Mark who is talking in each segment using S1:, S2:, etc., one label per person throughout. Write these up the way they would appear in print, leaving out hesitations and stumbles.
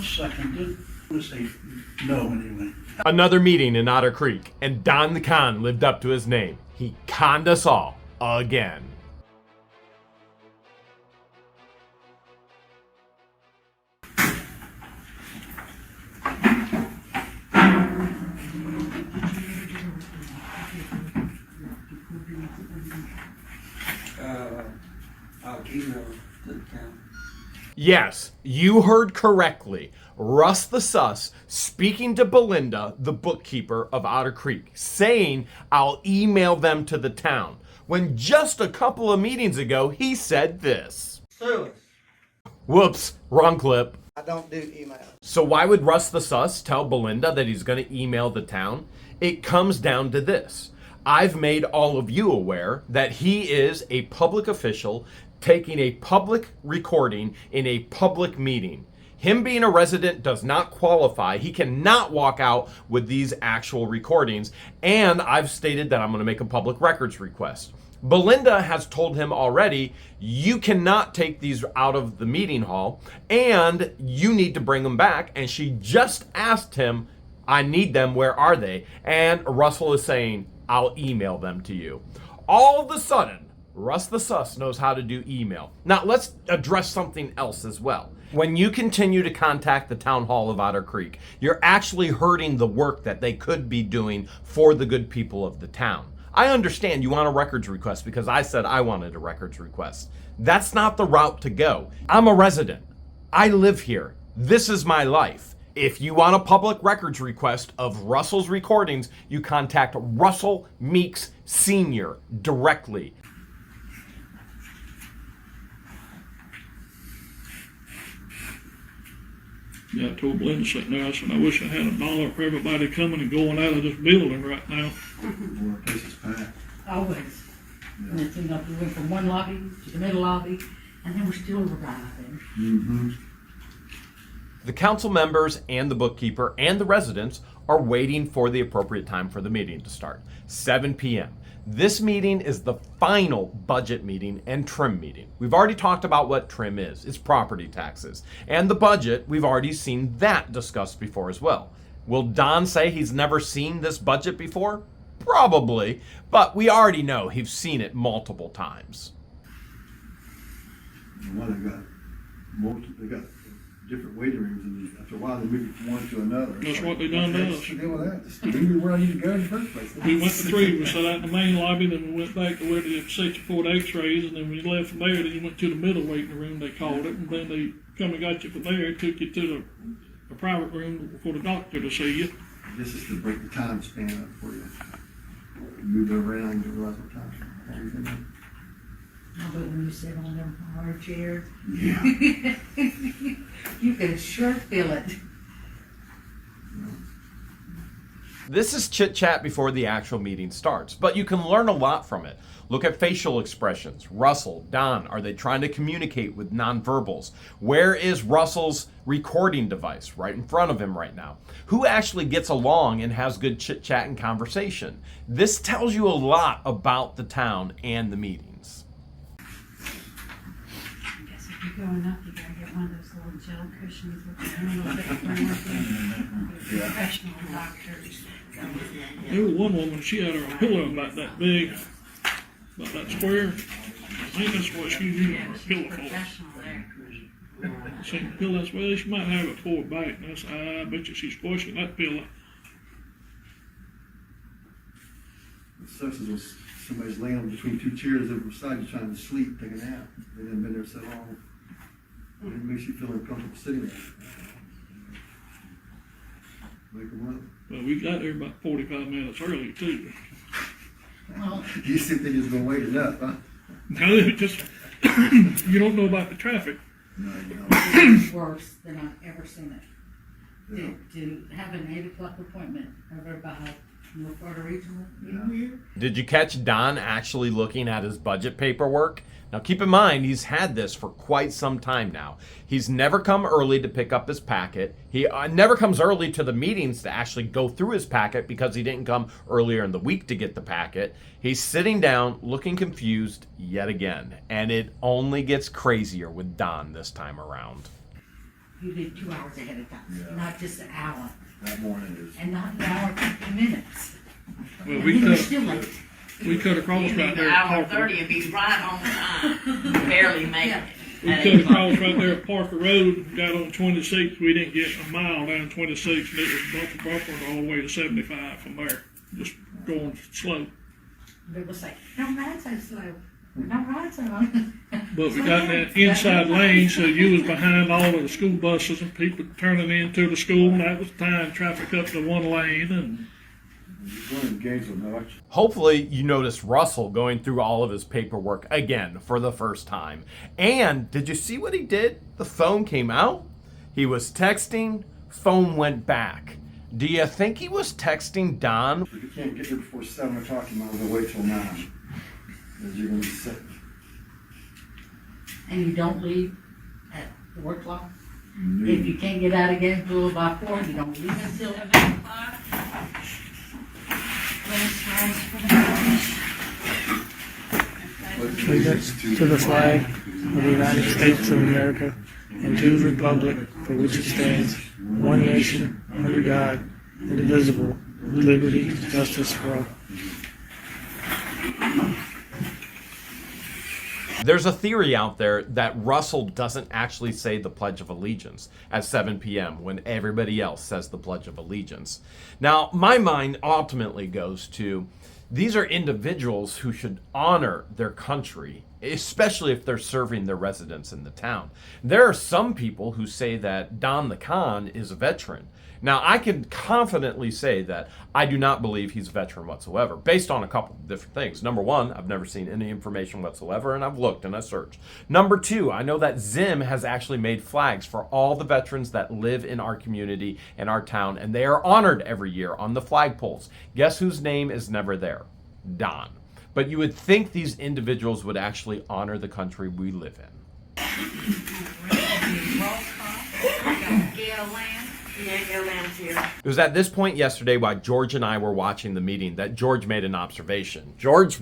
S1: second it. Let's say no anyway.
S2: Another meeting in Otter Creek, and Don the Con lived up to his name. He conned us all again.
S3: I'll email the town.
S2: Yes, you heard correctly. Russ the Sus speaking to Belinda, the bookkeeper of Otter Creek, saying, I'll email them to the town, when just a couple of meetings ago he said this.
S3: Sue us.
S2: Whoops, wrong clip.
S3: I don't do email.
S2: So why would Russ the Sus tell Belinda that he's going to email the town? It comes down to this. I've made all of you aware that he is a public official taking a public recording in a public meeting. Him being a resident does not qualify. He cannot walk out with these actual recordings. And I've stated that I'm going to make a public records request. Belinda has told him already, you cannot take these out of the meeting hall and you need to bring them back. And she just asked him, I need them, where are they? And Russell is saying, I'll email them to you. All of a sudden, Russ the Sus knows how to do email. Now let's address something else as well. When you continue to contact the town hall of Otter Creek, you're actually hurting the work that they could be doing for the good people of the town. I understand you want a records request because I said I wanted a records request. That's not the route to go. I'm a resident. I live here. This is my life. If you want a public records request of Russell's recordings, you contact Russell Meeks Sr. directly.
S4: Yeah, I told Belinda sitting there, I said, I wish I had $1 for everybody coming and going out of this building right now.
S1: More places packed.
S5: Always. And it seemed like we went from one lobby to the middle lobby, and then we're still arriving.
S1: Mm-hmm.
S2: The council members and the bookkeeper and the residents are waiting for the appropriate time for the meeting to start, 7 p.m. This meeting is the final budget meeting and trim meeting. We've already talked about what trim is. It's property taxes. And the budget, we've already seen that discussed before as well. Will Don say he's never seen this budget before? Probably, but we already know he's seen it multiple times.
S1: They got different waiting rooms, and after a while they moved from one to another.
S4: That's what they done to us.
S1: What's the deal with that? Just leave me where I need to go in the first place.
S4: We went to three, we sat out in the main lobby, then we went back to where they had 64 x-rays, and then we left from there, then you went to the middle waiting room, they called it, and then they come and got you from there, took you to the private room for the doctor to see you.
S1: This is to break the time span up for you. Move it around, you realize what time.
S5: How about when you sit on them hard chairs?
S1: Yeah.
S5: You can sure feel it.
S2: This is chit chat before the actual meeting starts, but you can learn a lot from it. Look at facial expressions. Russell, Don, are they trying to communicate with nonverbals? Where is Russell's recording device? Right in front of him right now. Who actually gets along and has good chit chat and conversation? This tells you a lot about the town and the meetings.
S5: I guess if you're going up, you gotta get one of those little gel cushions with the handle that you professional doctors.
S4: There was one woman, she had her pillow about that big, about that square. I think that's what she was using her pillow for.
S5: Professional there.
S4: Same pillow, that's well, she might have it for a bite. And I said, I bet you she's squashing that pillow.
S1: It sucks is when somebody's laying between two chairs over beside you trying to sleep, take a nap. They haven't been there so long. It makes you feel uncomfortable sitting there. Wake them up.
S4: Well, we got there about 45 minutes early, too.
S5: Well,
S1: You think they're just gonna wait enough, huh?
S4: No, it just, you don't know about the traffic.
S1: No, you don't.
S5: it's worse than I've ever seen it.
S1: Yeah.
S5: To have an 8 o'clock appointment over by North Florida Regional,
S1: Yeah.
S5: here.
S2: Did you catch Don actually looking at his budget paperwork? Now keep in mind, he's had this for quite some time now. He's never come early to pick up his packet. He never comes early to the meetings to actually go through his packet because he didn't come earlier in the week to get the packet. He's sitting down looking confused yet again. And it only gets crazier with Don this time around.
S6: You leave 2 hours ahead of time,
S1: Yeah.
S6: not just an hour,
S1: That morning is.
S6: and not an hour, 50 minutes.
S4: Well,
S6: And
S4: we
S6: then you're
S4: cut,
S6: still late.
S4: we cut across
S7: Usually
S4: right
S7: the
S4: there at
S7: hour
S4: Parker.
S7: 30 would be right on time, barely make it.
S4: We
S7: At
S4: cut
S7: 8 o'clock.
S4: across right there at Parker Road, got on 26, we didn't get a mile down 26, and it was bumper all the way to 75 from there, just going slow.
S6: They will say, don't ride so slow, don't ride so long.
S4: But we got that inside lane, so you was behind all of the school buses and people turning into the school, and that was tying traffic up to one lane, and
S1: One of the games will know.
S2: Hopefully, you noticed Russell going through all of his paperwork again for the first time. And did you see what he did? The phone came out. He was texting. Phone went back. Do you think he was texting Don?
S1: If you can't get there before 7 o'clock, you might as well wait till 9. Because you're going to be sick.
S6: And you don't leave at 4 o'clock? If you can't get out of Gainesville by 4, you don't leave until 11 o'clock?
S5: Last rise for the pledge.
S8: Allegiance to the flag of the United States of America and to the republic for which it stands, one nation, under God, indivisible, with liberty and justice for all.
S2: There's a theory out there that Russell doesn't actually say the Pledge of Allegiance at 7 p.m. when everybody else says the Pledge of Allegiance. Now, my mind ultimately goes to these are individuals who should honor their country, especially if they're serving their residents in the town. There are some people who say that Don the Con is a veteran. Now, I can confidently say that I do not believe he's a veteran whatsoever, based on a couple of different things. Number one, I've never seen any information whatsoever, and I've looked and I searched. Number two, I know that Zim has actually made flags for all the veterans that live in our community and our town, and they are honored every year on the flagpoles. Guess whose name is never there? Don. But you would think these individuals would actually honor the country we live in.
S5: Roll call. We got Gail Lamb.
S7: Yeah, Gail Lamb's here.
S2: It was at this point yesterday while George and I were watching the meeting that George made an observation. George,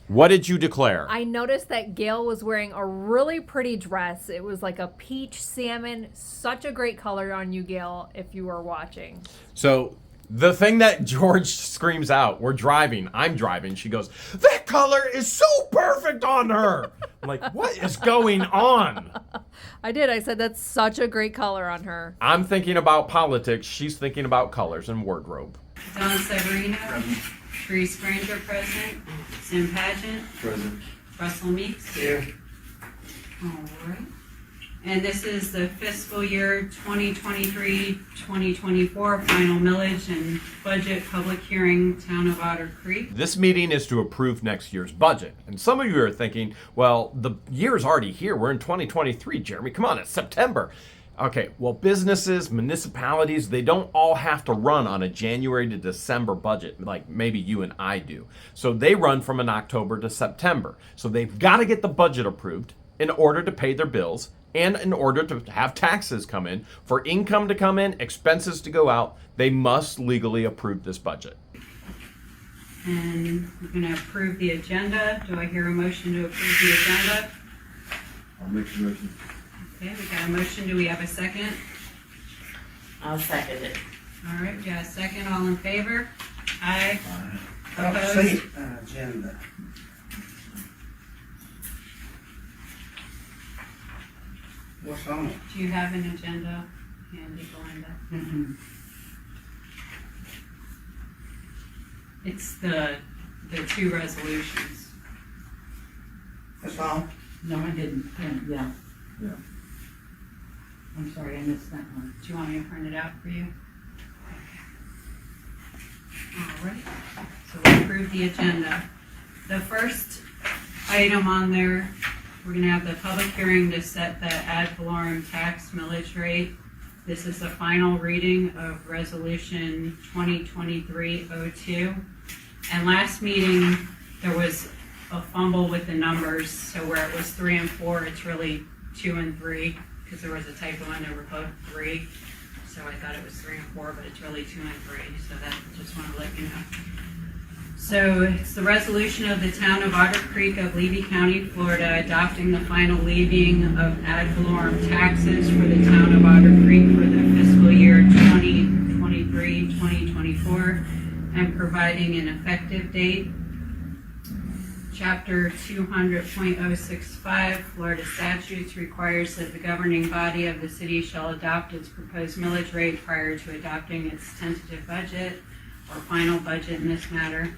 S2: what did you declare?
S9: I noticed that Gail was wearing a really pretty dress. It was like a peach salmon. Such a great color on you, Gail, if you were watching.
S2: So the thing that George screams out, we're driving, I'm driving, she goes, that color is so perfect on her. I'm like, what is going on?
S9: I did. I said that's such a great color on her.
S2: I'm thinking about politics. She's thinking about colors and wardrobe.
S10: Don Severino, Therese Granger, President, Sim Pageant,
S1: Present.
S10: Russell Meeks.
S8: Here.
S10: All right. And this is the fiscal year 2023-2024 final millage and budget public hearing, Town of Otter Creek.
S2: This meeting is to approve next year's budget. And some of you are thinking, well, the year's already here. We're in 2023, Jeremy. Come on, it's September. Okay, well, businesses, municipalities, they don't all have to run on a January to December budget like maybe you and I do. So they run from an October to September. So they've got to get the budget approved in order to pay their bills and in order to have taxes come in. For income to come in, expenses to go out, they must legally approve this budget.
S10: And we're going to approve the agenda. Do I hear a motion to approve the agenda?
S1: I'll make the motion.
S10: Okay, we got a motion. Do we have a second?
S7: I'll second it.
S10: All right, we got a second. All in favor? Aye.
S3: Opposite
S10: Opposed?
S3: agenda. What's on it?
S10: Do you have an agenda handy, Belinda?
S6: Mm-hmm.
S10: It's the two resolutions.
S3: That's all?
S6: No, I didn't. Yeah.
S1: Yeah.
S6: I'm sorry, I missed that one.
S10: Do you want me to print it out for you? All right, so we approve the agenda. The first item on there, we're gonna have the public hearing to set the ad valorem tax millage rate. This is the final reading of resolution 2023-02. And last meeting, there was a fumble with the numbers, so where it was 3 and 4, it's really 2 and 3, because there was a typo and they were both 3. So I thought it was 3 and 4, but it's really 2 and 3. So that, just want to let you know. So it's the resolution of the town of Otter Creek of Levy County, Florida, adopting the final levying of ad valorem taxes for the town of Otter Creek for the fiscal year 2023-2024 and providing an effective date. Chapter 200.065 Florida statutes requires that the governing body of the city shall adopt its proposed millage rate prior to adopting its tentative budget or final budget in this matter.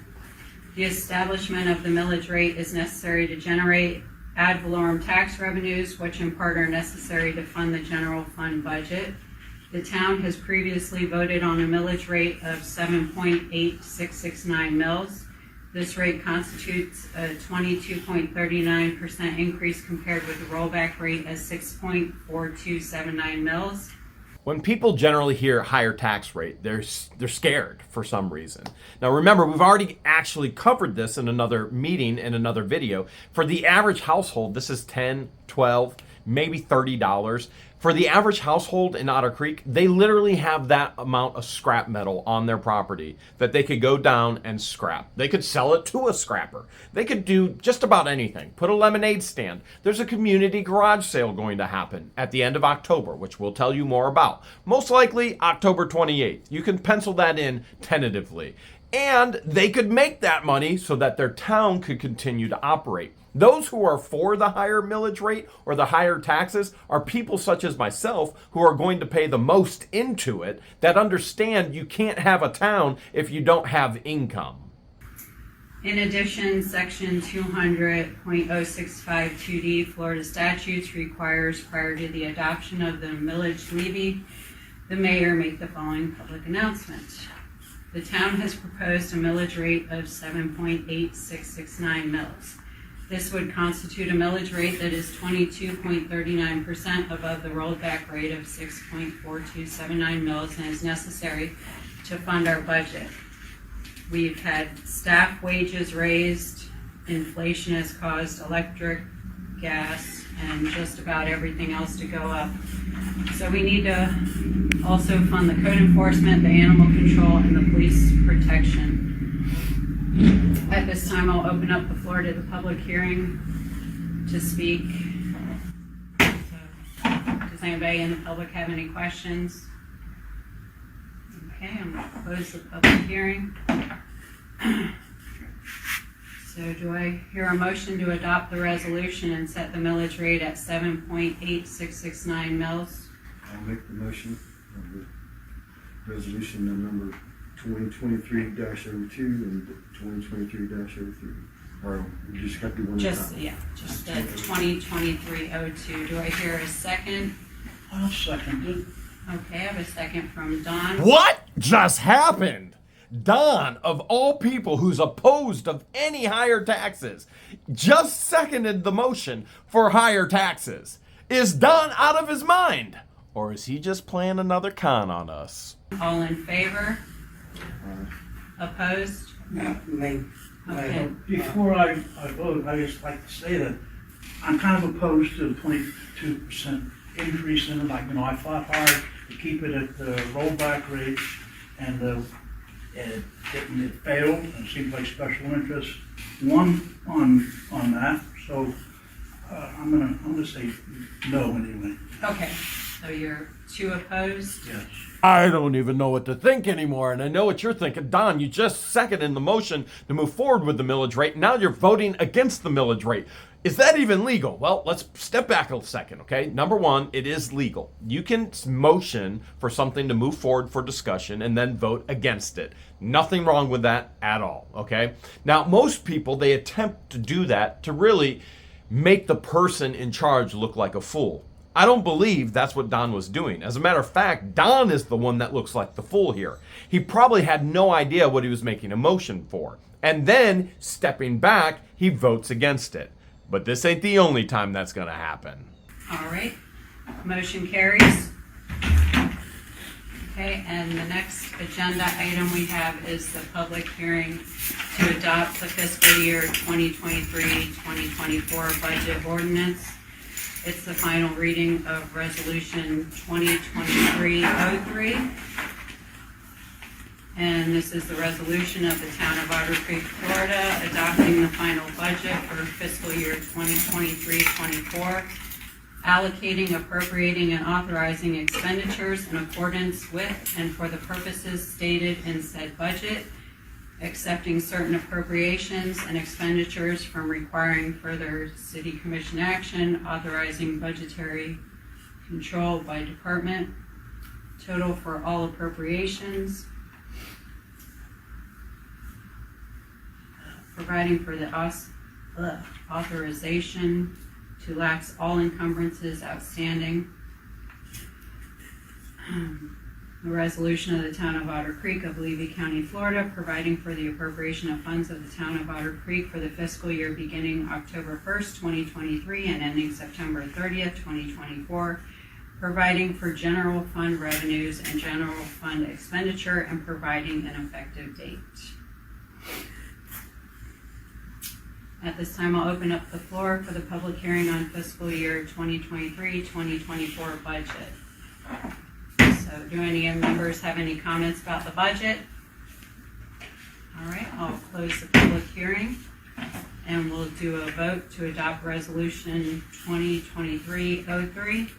S10: The establishment of the millage rate is necessary to generate ad valorem tax revenues, which in part are necessary to fund the general fund budget. The town has previously voted on a millage rate of 7.8669 mils. This rate constitutes a 22.39% increase compared with the rollback rate of 6.4279 mils.
S2: When people generally hear higher tax rate, they're scared for some reason. Now remember, we've already actually covered this in another meeting, in another video. For the average household, this is $10, $12, maybe $30. For the average household in Otter Creek, they literally have that amount of scrap metal on their property that they could go down and scrap. They could sell it to a scrapper. They could do just about anything. Put a lemonade stand. There's a community garage sale going to happen at the end of October, which we'll tell you more about. Most likely October 28th. You can pencil that in tentatively. And they could make that money so that their town could continue to operate. Those who are for the higher millage rate or the higher taxes are people such as myself who are going to pay the most into it, that understand you can't have a town if you don't have income.
S10: In addition, section 200.0652D Florida statutes requires prior to the adoption of the millage levy, the mayor make the following public announcement. The town has proposed a millage rate of 7.8669 mils. This would constitute a millage rate that is 22.39% above the rollback rate of 6.4279 mils and is necessary to fund our budget. We've had staff wages raised, inflation has caused electric, gas, and just about everything else to go up. So we need to also fund the code enforcement, the animal control, and the police protection. At this time, I'll open up the floor to the public hearing to speak. So, does anybody in the public have any questions? Okay, I'm going to close the public hearing. So do I hear a motion to adopt the resolution and set the millage rate at 7.8669 mils?
S1: I'll make the motion of the resolution number 2023-02 and 2023-03. Or we just have to do one at a time.
S10: Just the 2023-02. Do I hear a second?
S3: I'll second it.
S10: Okay, I have a second from Don.
S2: What just happened? Don, of all people who's opposed of any higher taxes, just seconded the motion for higher taxes. Is Don out of his mind? Or is he just playing another con on us?
S10: All in favor? Opposed?
S3: Yeah, me.
S10: Okay.
S3: Before I vote, I just like to say that I'm kind of opposed to the 22% increase in it. Like, I fought hard to keep it at the rollback rate, and it failed. It seems like special interest won on that. So I'm gonna say no anyway.
S10: Okay, so you're two opposed?
S3: Yes.
S2: I don't even know what to think anymore, and I know what you're thinking. Don, you just seconded the motion to move forward with the millage rate. Now you're voting against the millage rate. Is that even legal? Well, let's step back a second, okay? Number one, it is legal. You can motion for something to move forward for discussion and then vote against it. Nothing wrong with that at all, okay? Now, most people, they attempt to do that to really make the person in charge look like a fool. I don't believe that's what Don was doing. As a matter of fact, Don is the one that looks like the fool here. He probably had no idea what he was making a motion for. And then, stepping back, he votes against it. But this ain't the only time that's going to happen.
S10: All right, motion carries. Okay, and the next agenda item we have is the public hearing to adopt the fiscal year 2023-2024 budget ordinance. It's the final reading of resolution 2023-03. And this is the resolution of the town of Otter Creek, Florida, adopting the final budget for fiscal year 2023-24, allocating, appropriating, and authorizing expenditures in accordance with and for the purposes stated in said budget, accepting certain appropriations and expenditures from requiring further city commission action, authorizing budgetary control by department, total for all appropriations, providing for the authorization to lax all encumbrances outstanding. The resolution of the town of Otter Creek of Levy County, Florida, providing for the appropriation of funds of the town of Otter Creek for the fiscal year beginning October 1st, 2023 and ending September 30th, 2024, providing for general fund revenues and general fund expenditure, and providing an effective date. At this time, I'll open up the floor for the public hearing on fiscal year 2023-2024 budget. So do any members have any comments about the budget? All right, I'll close the public hearing and we'll do a vote to adopt resolution 2023-03.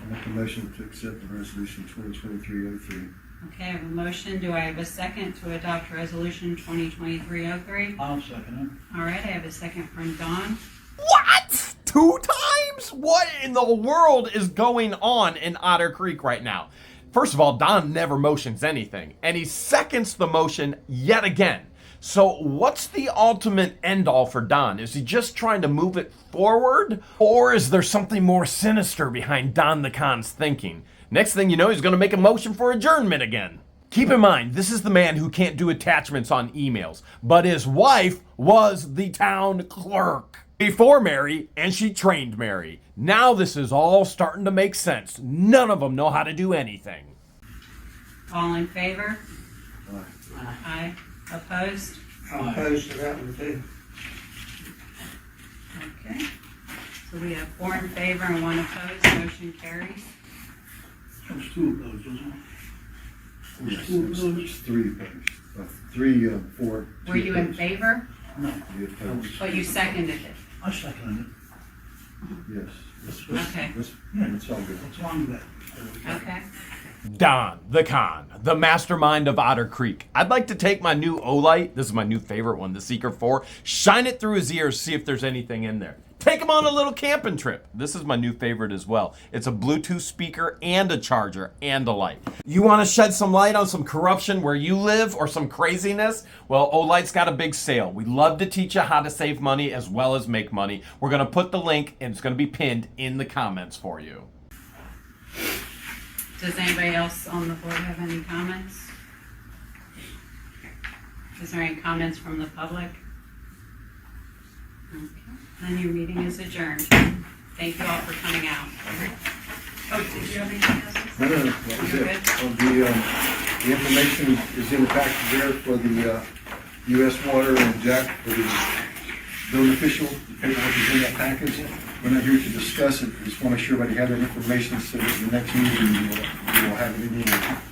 S1: I'll make a motion to accept the resolution 2023-03.
S10: Okay, I have a motion. Do I have a second to adopt resolution 2023-03?
S3: I'll second
S10: All right, I have a second from Dawn.
S2: What? 2 times? What in the world is going on in Otter Creek right now? First of all, Don never motions anything, and he seconds the motion yet again. So what's the ultimate end all for Don? Is he just trying to move it forward? Or is there something more sinister behind Don the Con's thinking? Next thing you know, he's going to make a motion for adjournment again. Keep in mind, this is the man who can't do attachments on emails, but his wife was the town clerk before Mary, and she trained Mary. Now this is all starting to make sense. None of them know how to do anything.
S10: All in favor?
S1: Aye.
S10: Aye. Opposed?
S8: I'm opposed to that one too.
S10: Okay. So we have 4 in favor and 1 opposed. Motion carries.
S3: There's 2 opposed, isn't there?
S1: Yes,
S3: Two
S1: there's
S3: opposed?
S1: 3 opposed. 3, 4.
S10: Were you in favor?
S3: No,
S1: You opposed?
S10: But you seconded it.
S3: I seconded it.
S1: Yes.
S10: Okay.
S1: It's all good.
S3: What's wrong with that?
S10: Okay.
S2: Don the Con, the mastermind of Otter Creek. I'd like to take my new Olight, this is my new favorite one, the Seeker 4, shine it through his ears, see if there's anything in there. Take him on a little camping trip. This is my new favorite as well. It's a Bluetooth speaker and a charger and a light. You want to shed some light on some corruption where you live or some craziness? Well, Olight's got a big sale. We love to teach you how to save money as well as make money. We're going to put the link, and it's going to be pinned in the comments for you.
S10: Does anybody else on the board have any comments? Is there any comments from the public? Okay. Then your meeting is adjourned. Thank you all for coming out. Oh, did you have anything else?
S1: No, that was
S10: You're
S1: it.
S10: good?
S1: The information is in the package there for the U.S. Water and Jack for the building official. The paperwork is in that package. We're not here to discuss it. We just want to make sure everybody has that information so that the next meeting we'll have it in here.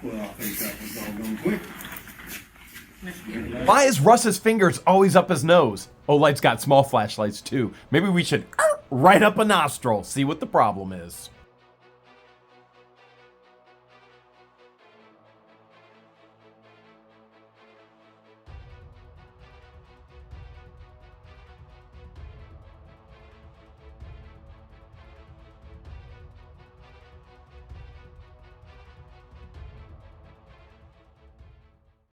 S1: Well, I think that was all going quick.
S2: Why is Russ's fingers always up his nose? Olight's got small flashlights too. Maybe we should right up a nostril, see what the problem is.